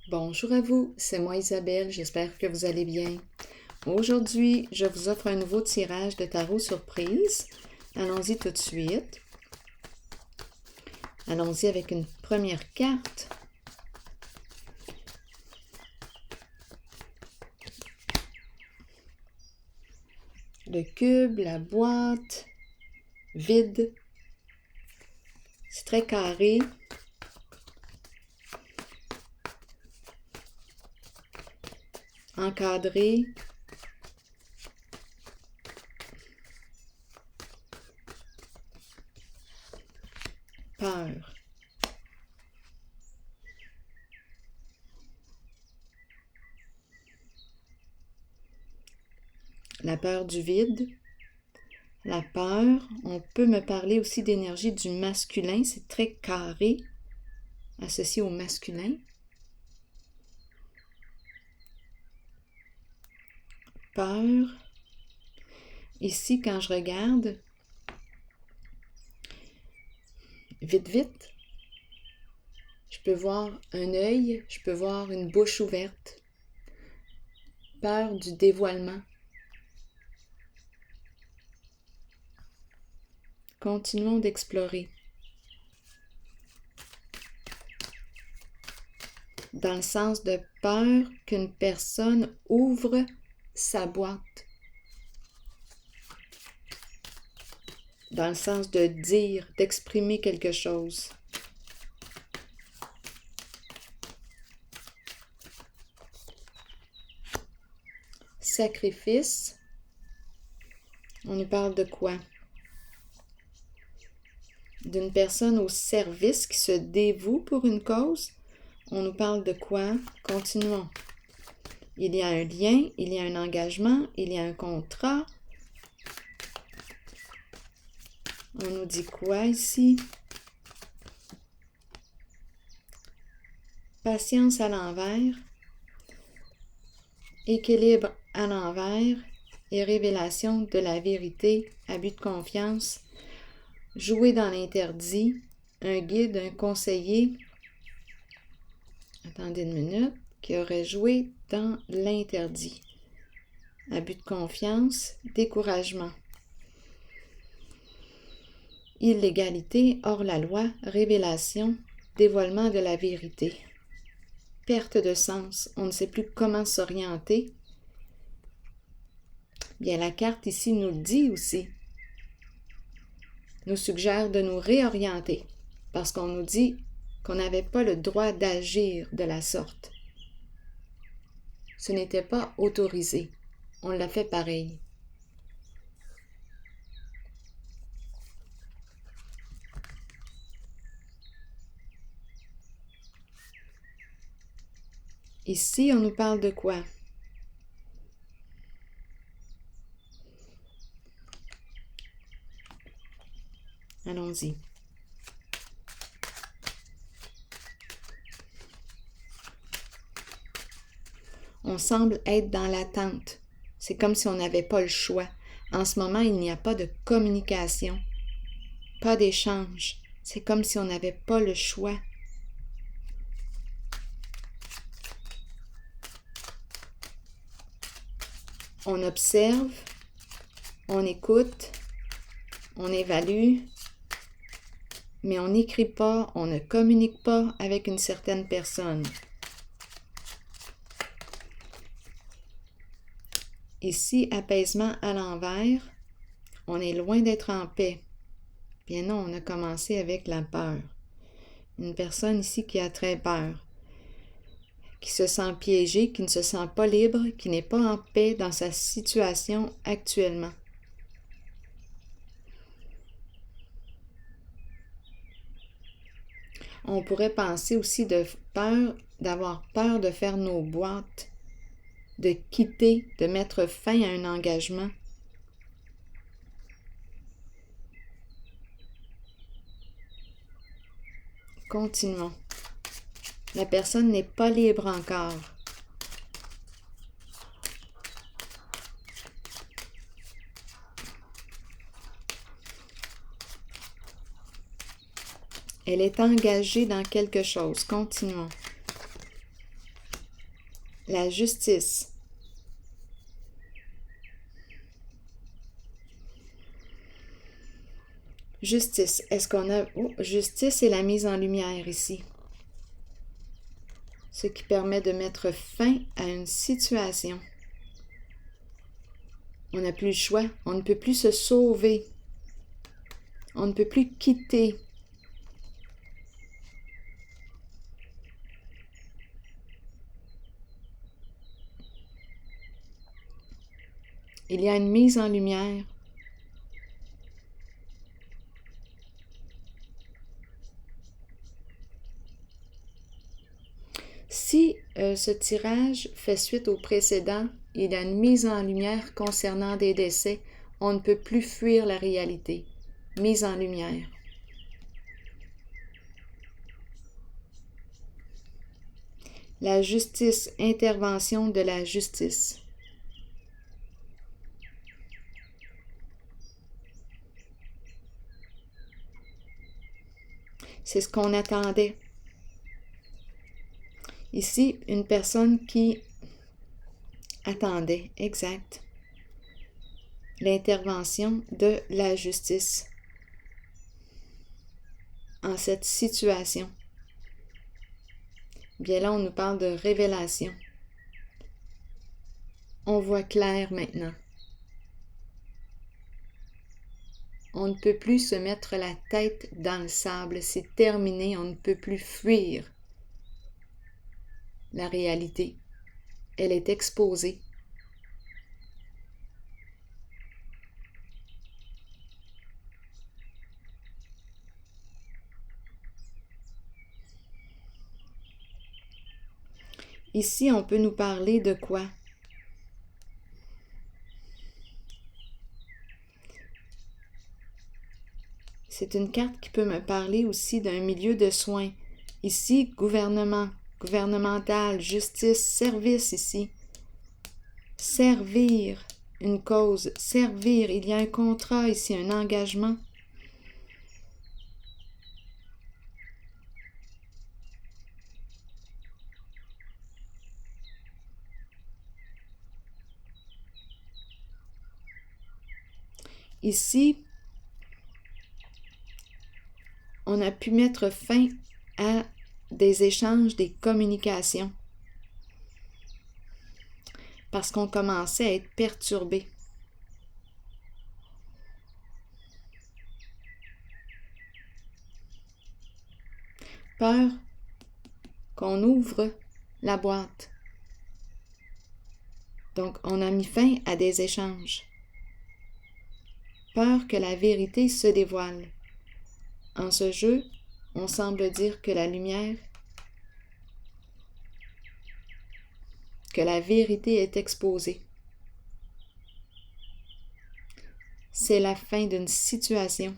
Bonjour à vous, c'est moi Isabelle, j'espère que vous allez bien. Aujourd'hui, je vous offre un nouveau tirage de tarot surprise. Allons-y tout de suite. Allons-y avec une première carte. Le cube, la boîte, vide. C'est très carré. Encadré. Peur. La peur du vide. La peur, on peut me parler aussi d'énergie du masculin, c'est très carré, associé au masculin. Peur. Ici, quand je regarde, vite, je peux voir un œil, je peux voir une bouche ouverte. Peur du dévoilement. Continuons d'explorer. Dans le sens de peur qu'une personne ouvre sa boîte. Dans le sens de dire, d'exprimer quelque chose. Sacrifice. On nous parle de quoi? D'une personne au service qui se dévoue pour une cause. On nous parle de quoi? Continuons. Il y a un lien, il y a un engagement, il y a un contrat. On nous dit quoi ici? Patience à l'envers, équilibre à l'envers et révélation de la vérité, abus de confiance, jouer dans l'interdit, un guide, un conseiller, attendez une minute, qui aurait joué dans l'interdit, abus de confiance, découragement. Illégalité, hors la loi, révélation, dévoilement de la vérité. Perte de sens, on ne sait plus comment s'orienter. Bien, la carte ici nous le dit aussi. Nous suggère de nous réorienter parce qu'on nous dit qu'on n'avait pas le droit d'agir de la sorte. Ce n'était pas autorisé. On l'a fait pareil. Ici, on nous parle de quoi? Allons-y. On semble être dans l'attente. C'est comme si on n'avait pas le choix. En ce moment, il n'y a pas de communication, pas d'échange. C'est comme si on n'avait pas le choix. On observe, on écoute, on évalue, mais on n'écrit pas, on ne communique pas avec une certaine personne. Ici, apaisement à l'envers, on est loin d'être en paix. Bien non, on a commencé avec la peur. Une personne ici qui a très peur, qui se sent piégée, qui ne se sent pas libre, qui n'est pas en paix dans sa situation actuellement. On pourrait penser aussi d'avoir peur de faire nos boîtes, de quitter, de mettre fin à un engagement. Continuons. La personne n'est pas libre encore. Elle est engagée dans quelque chose. Continuons. La justice. Justice. Est-ce qu'on a... Oh, justice et la mise en lumière ici. Ce qui permet de mettre fin à une situation. On n'a plus le choix. On ne peut plus se sauver. On ne peut plus quitter. Il y a une mise en lumière. Si ce tirage fait suite au précédent, il y a une mise en lumière concernant des décès. On ne peut plus fuir la réalité. Mise en lumière. La justice, intervention de la justice. C'est ce qu'on attendait. Ici, une personne qui attendait, exact, l'intervention de la justice en cette situation. Bien là, on nous parle de révélation. On voit clair maintenant. On ne peut plus se mettre la tête dans le sable. C'est terminé. On ne peut plus fuir la réalité. Elle est exposée. Ici, on peut nous parler de quoi? C'est une carte qui peut me parler aussi d'un milieu de soins. Ici, gouvernement, gouvernemental, justice, service ici. Servir une cause, servir, il y a un contrat ici, un engagement. Ici, on a pu mettre fin à des échanges, des communications, parce qu'on commençait à être perturbé. Peur qu'on ouvre la boîte. Donc, on a mis fin à des échanges. Peur que la vérité se dévoile. En ce jeu, on semble dire que la lumière, que la vérité est exposée. C'est la fin d'une situation.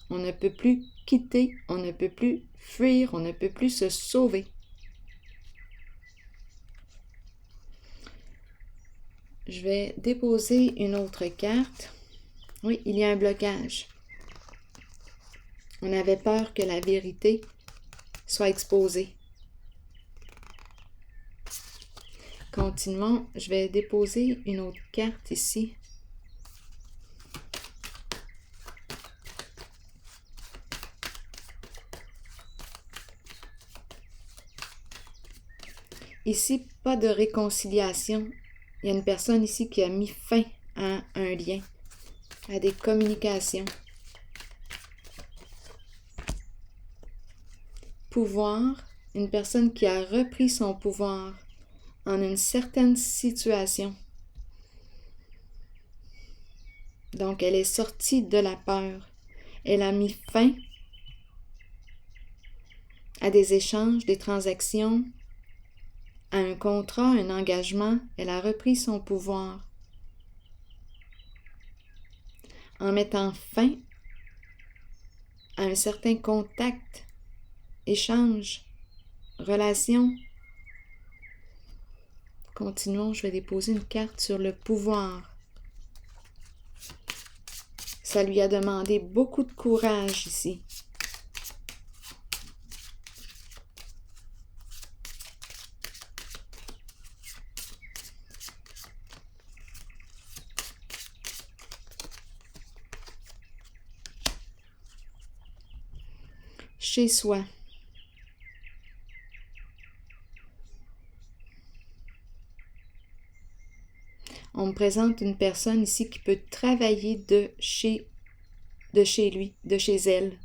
On ne peut plus quitter, on ne peut plus fuir, on ne peut plus se sauver. Je vais déposer une autre carte. Oui, il y a un blocage. On avait peur que la vérité soit exposée. Continuons. Je vais déposer une autre carte ici. Ici, pas de réconciliation. Il y a une personne ici qui a mis fin à un lien, à des communications. Pouvoir, une personne qui a repris son pouvoir en une certaine situation. Donc, elle est sortie de la peur. Elle a mis fin à des échanges, des transactions, à un contrat, un engagement. Elle a repris son pouvoir en mettant fin à un certain contact, échange, relation. Continuons, je vais déposer une carte sur le pouvoir. Ça lui a demandé beaucoup de courage ici. chez soi. On me présente une personne ici qui peut travailler de chez lui, de chez elle.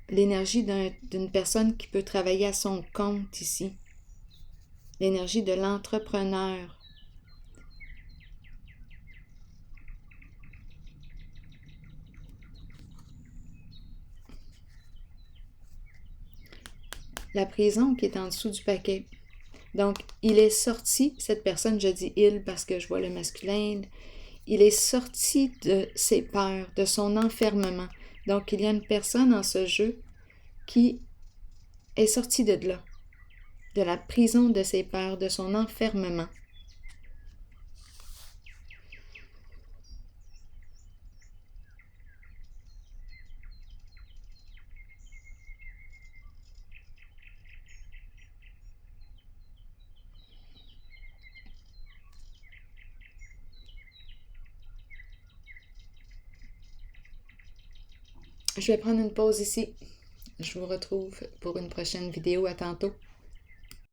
L'énergie d'une personne qui peut travailler à son compte ici. L'énergie de l'entrepreneur. La prison qui est en dessous du paquet. Donc, il est sorti, cette personne, je dis il parce que je vois le masculin, il est sorti de ses peurs, de son enfermement. Donc, il y a une personne en ce jeu qui est sortie de là, de la prison de ses peurs, de son enfermement. Je vais prendre une pause ici. Je vous retrouve pour une prochaine vidéo. À tantôt.